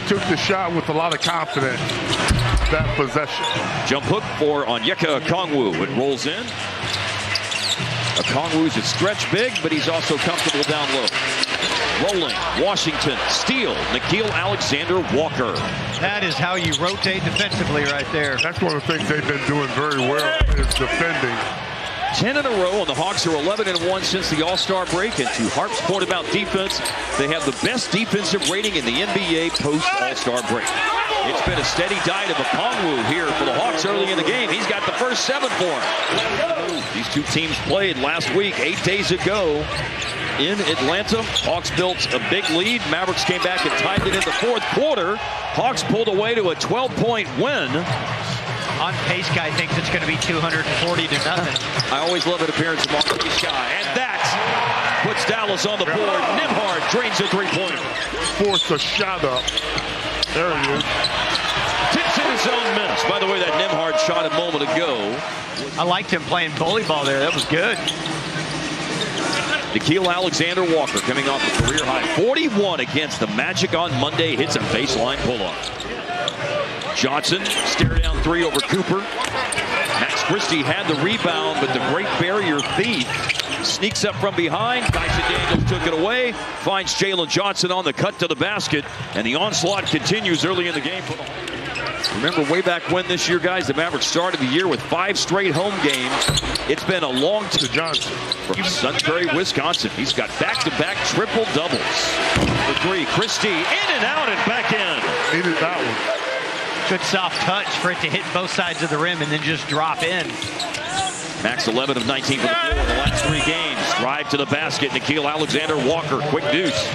took the shot with a lot of confidence, that possession. Jump hook for Onyeka Okongwu. It rolls in. Okongwu's a stretch big, but he's also comfortable down low. Rolling, Washington, steal, Nickeil Alexander-Walker. That is how you rotate defensively right there. That's one of the things they've been doing very well, is defending. 10 in a row, and the Hawks are 11-1 since the All-Star break. And to Harp's point about defense, they have the best defensive rating in the NBA post-All-Star break. It's been a steady diet of Okongwu here for the Hawks early in the game. He's got the first 7 for him. These two teams played last week, 8 days ago in Atlanta. Hawks built a big lead. Mavericks came back and tied it in the fourth quarter. Hawks pulled away to a 12-point win. On pace guy thinks it's going to be 240 to nothing. I always love an appearance of on pace guy, and that puts Dallas on the board. Nembhard drains a three-pointer. Forced a shot up. There he is. Tips in his own miss. By the way, that Nembhard shot a moment ago. I liked him playing bully ball there. That was good. Nickeil Alexander-Walker coming off a career high 41 against the Magic on Monday. Hits a baseline pull-up. Johnson stare down 3 over Cooper. Max Christie had the rebound, but the Great Barrier Thief sneaks up from behind. Dyson Daniels took it away. Finds Jalen Johnson on the cut to the basket, and the onslaught continues early in the game. Remember way back when this year, guys, the Mavericks started the year with 5 straight home games. It's been a long to Johnson from Sunbury, Wisconsin. He's got back-to-back triple-doubles. For 3, Christie in and out and back in. Needed that one. Good soft touch for it to hit both sides of the rim and then just drop in. Max 11 of 19 for the floor in the last 3 games. Drive to the basket. Nickeil Alexander-Walker, quick deuce.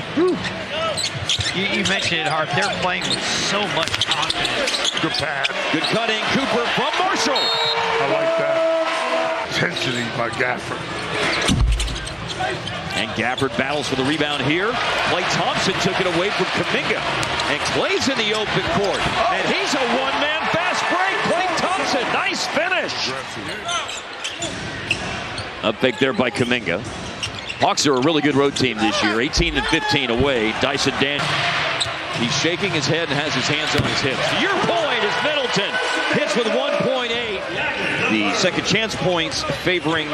You mentioned it, Harp. They're playing with so much confidence. Good pass. Good cutting. Cooper from Marshall. I like that. Intensity by Gafford. And Gafford battles for the rebound here. Klay Thompson took it away from Kuminga. And Klay's in the open court. And he's a one-man fast break. Klay Thompson, nice finish. Up fake there by Kuminga. Hawks are a really good road team this year. 18-15 away. Dyson Daniels. He's shaking his head and has his hands on his hips. Your point is Middleton. Hits with 1.8. The second chance points favoring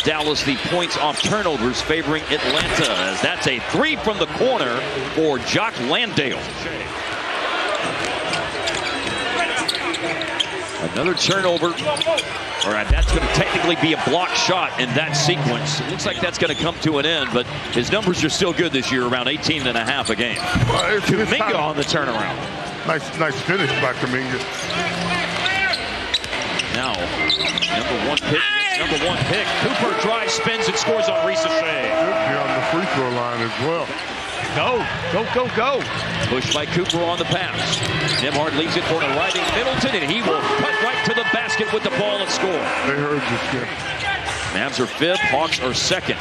Dallas. The points off turnovers favoring Atlanta, as that's a 3 from the corner for Jock Landale. Another turnover. All right, that's going to technically be a block shot in that sequence. It looks like that's going to come to an end, but his numbers are still good this year, around 18.5 a game. Kuminga on the turnaround. Nice finish by Kuminga. Now, number one pick. Cooper drives, spins, and scores on Risa Shea. Could be on the free throw line as well. Go. Pushed by Cooper on the pass. Nembhard leaves it for an arriving Middleton, and he will cut right to the basket with the ball and score. They heard you, Skip. Mavs are 5th, Hawks are 2nd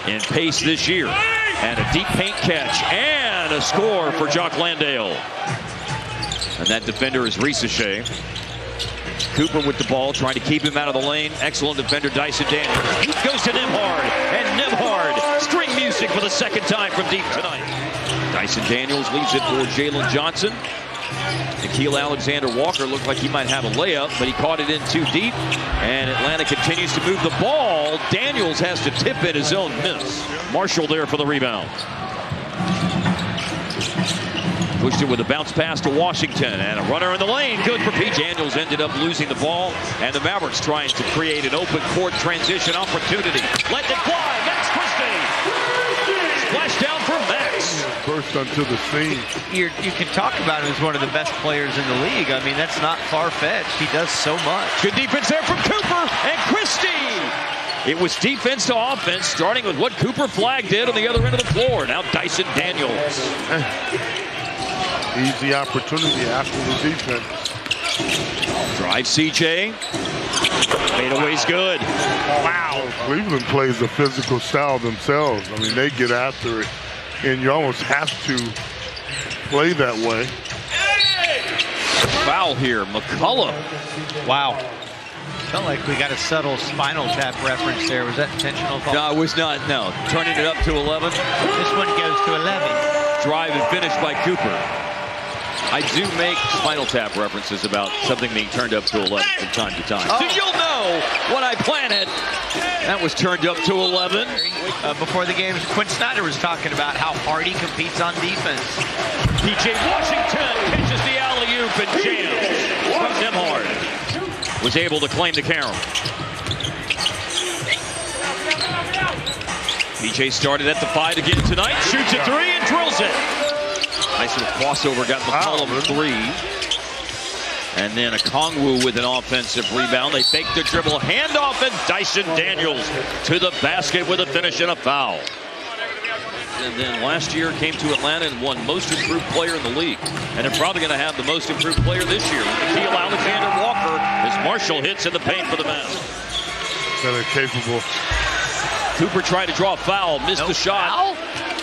in pace this year. And a deep paint catch and a score for Jock Landale. And that defender is Risa Shea. Cooper with the ball, trying to keep him out of the lane. Excellent defender, Dyson Daniels. He goes to Nembhard, and Nembhard, string music for the second time from deep tonight. Dyson Daniels leaves it for Jalen Johnson. Nickeil Alexander-Walker looked like he might have a layup, but he caught it in too deep. And Atlanta continues to move the ball. Daniels has to tip in his own miss. Marshall there for the rebound. Pushed it with a bounce pass to Washington, and a runner in the lane. Good for Pete. Daniels ended up losing the ball, and the Mavericks trying to create an open court transition opportunity. Let it fly. Max Christie. Splash down for Max. Burst onto the scene. You can talk about him as one of the best players in the league. I mean, that's not far-fetched. He does so much. Good defense there from Cooper and Christie. It was defense to offense, starting with what Cooper Flagg did on the other end of the floor. Now Dyson Daniels. Easy opportunity after the defense. Drive CJ. Fadeaway's good. Wow. Cleveland plays a physical style themselves. I mean, they get after it, and you almost have to play that way. Foul here, McCullough. Wow. Felt like we got a subtle Spinal Tap reference there. Was that intentional? No, it was not. No. Turning it up to 11. This one goes to 11. Drive and finish by Cooper. I do make Spinal Tap references about something being turned up to 11 from time to time. So you'll know what I planted. That was turned up to 11. Before the game, Quinn Snyder was talking about how hard he competes on defense. PJ Washington catches the alley-oop and jams from Nemhard. Was able to claim the carom. PJ started at the 5 again tonight. Shoots a 3 and drills it. Nice little crossover, got McCollum 3. And then a Kongwu with an offensive rebound. They fake the dribble, handoff, and Dyson Daniels to the basket with a finish and a foul. And then last year came to Atlanta and won most improved player in the league. And they're probably going to have the most improved player this year. Nikhil Alexander-Walker as Marshall hits in the paint for the Mavs. They're capable. Cooper tried to draw a foul, missed the shot. Foul?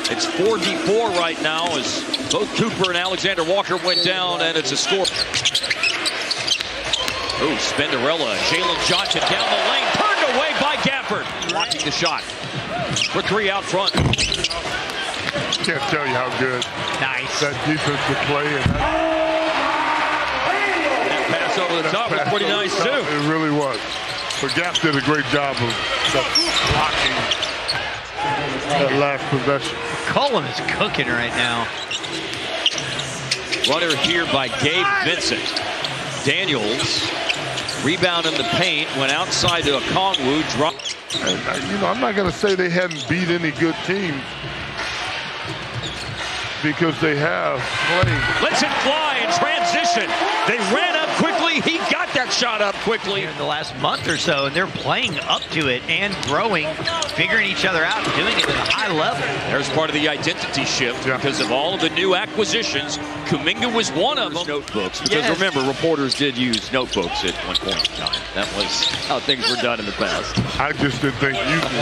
It's 4v4 right now as both Cooper and Alexander-Walker went down, and it's a score. Oh, Spenderella, Jalen Johnson down the lane, turned away by Gafford. Blocking the shot. For 3 out front. Can't tell you how good that defensive play and that pass over the top was pretty nice too. It really was. But Gaff did a great job of blocking that last possession. Cullum is cooking right now. Runner here by Gabe Vincent. Daniels, rebound in the paint, went outside to a Kongwu, dropped. You know, I'm not going to say they hadn't beat any good teams because they have played. Lets it fly in transition. They ran up quickly. He got that shot up quickly. In the last month or so, and they're playing up to it and growing, figuring each other out and doing it at a high level. There's part of the identity shift because of all of the new acquisitions. Kuminga was one of them. Notebooks, because remember, reporters did use notebooks at one point in time. That was how things were done in the past. I just didn't think you did.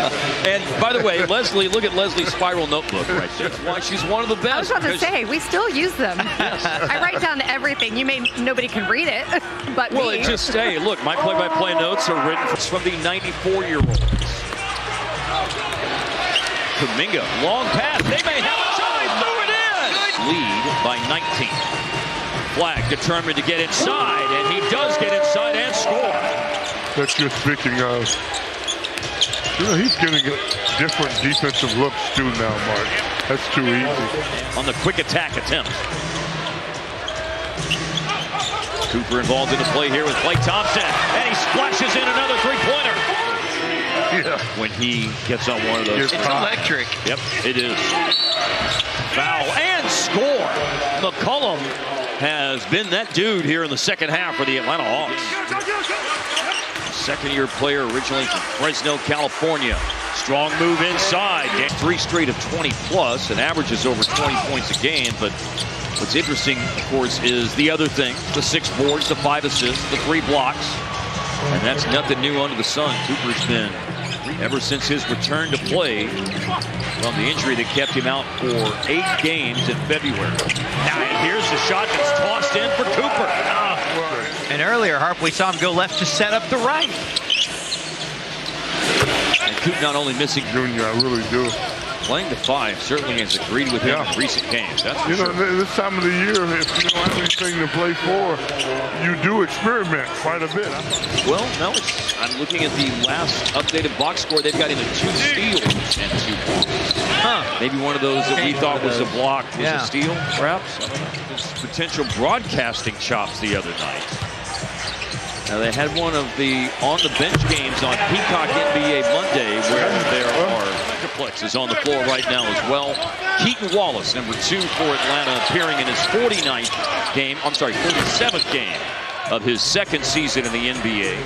And by the way, Leslie, look at Leslie's spiral notebook right there. That's why she's one of the best. I was about to say, we still use them. I write down everything. Nobody can read it, but well, me. It just, hey, look, my play-by-play notes are written from the 94-year-olds. Kuminga, long pass. They may have a shot. He threw it in. Lead by 19. Flag determined to get inside, and he does get inside and score. That you're speaking of. You know, he's getting different defensive looks too now, Mark. That's too easy. On the quick attack attempt. Cooper involved in the play here with Klay Thompson, and he splashes in another three-pointer. Yeah. When he gets on one of those. It's electric. Yep, it is. Foul and score. McCollum has been that dude here in the second half for the Atlanta Hawks. Second-year player originally from Fresno, California. Strong move inside. 3 straight of 20-plus and averages over 20 points a game. But what's interesting, of course, is the other thing. The 6 boards, the 5 assists, the 3 blocks. And that's nothing new under the sun. Cooper's been, ever since his return to play from the injury that kept him out for 8 games in February. Now, and here's the shot that's tossed in for Cooper. And earlier, Harp, we saw him go left to set up the right. And Coop not only missing Junior, I really do. Playing the 5 certainly has agreed with him in recent games. That's for sure. This time of the year, if you don't have anything to play for, you do experiment quite a bit. Well, no, I'm looking at the last updated box score. They've got him at 2 steals and 2 blocks. Maybe one of those that we thought was a block was a steal, perhaps. His potential broadcasting chops the other night. Now, they had one of the on-the-bench games on Peacock NBA Monday where there are multiplexes on the floor right now as well. Keaton Wallace, number 2 for Atlanta, appearing in his 47th game of his second season in the NBA.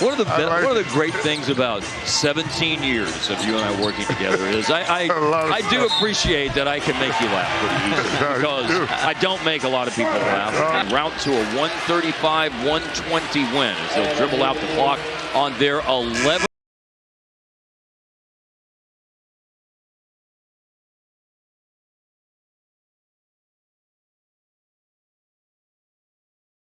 One of the great things about 17 years of you and I working together is I do appreciate that I can make you laugh pretty easily because I don't make a lot of people laugh. And route to a 135-120 win as they'll dribble out the clock on their 11th.